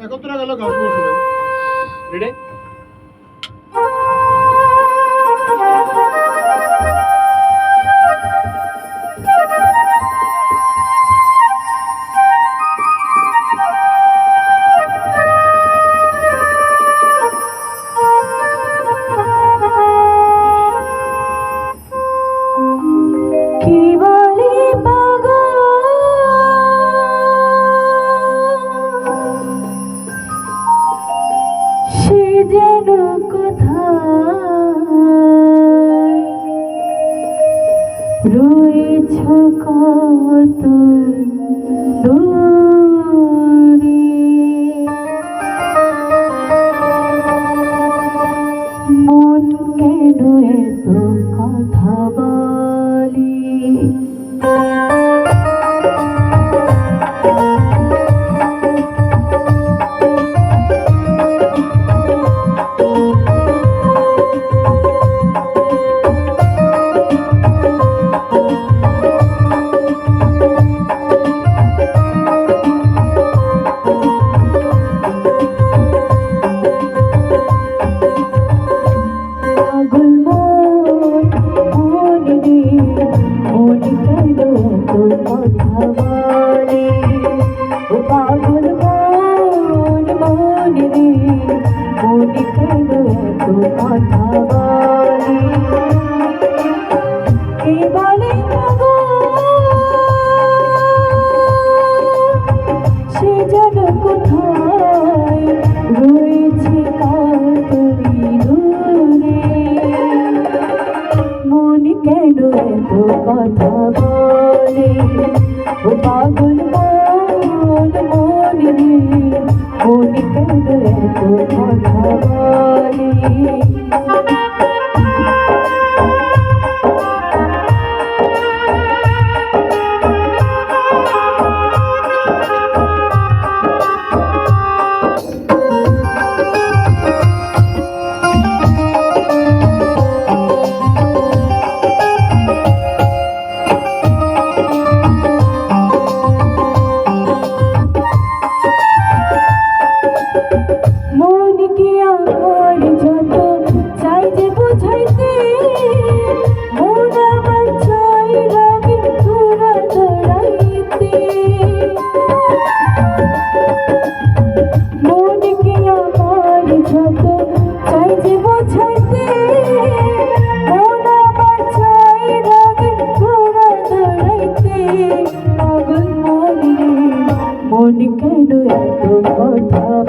একত্রে গেল গান শুনবো সবাই। রেডি? রয়েছ কত দূরে, মন কেন এত কথা বলি, কথা বলে ও পাগল মন মনে মনে কেন এত কথা বলে। মন কেন এত কথা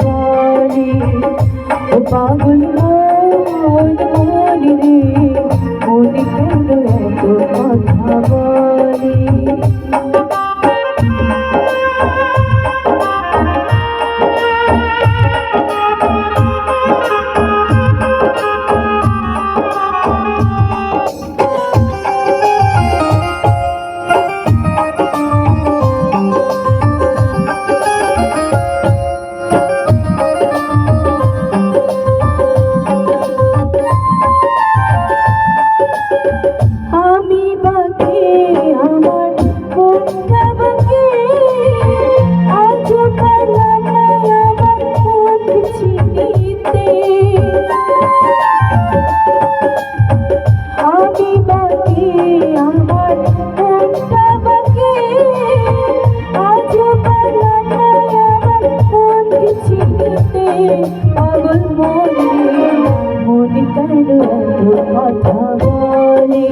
বলে ও পাগল মন মনে রে, মন কেন এত কথা বলে। পাগল মনে মনে কেন এত কথা বলে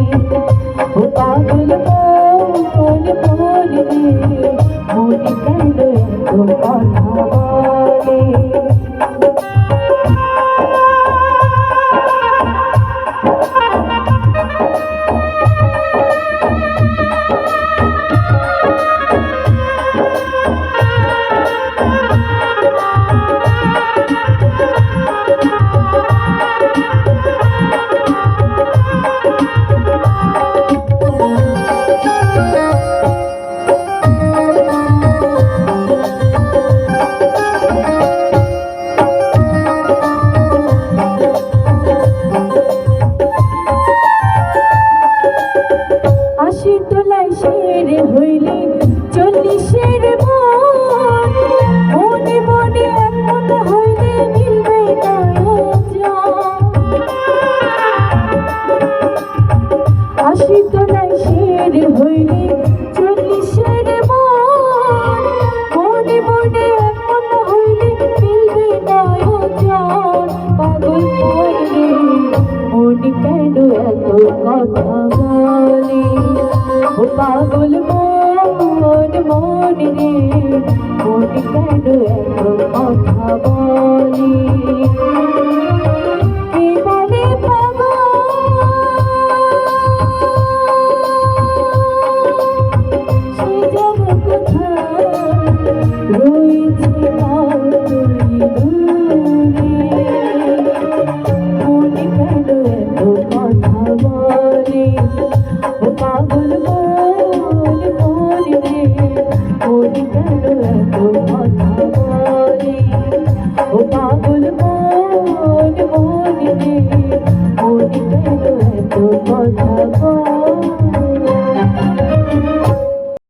ও পাগল মনে মনে মনে কেন এত কথা বলে। এত কথা বলে কে বলে পাগল সে যাবে কোথায় রয়েছে কতই দূরে মনে কেন এত কথা বলে ও পাগল মন মনে রে মনে কেন এত কথা বলে ও পাগল মন মনে রে মনে কেন এত কথা বলে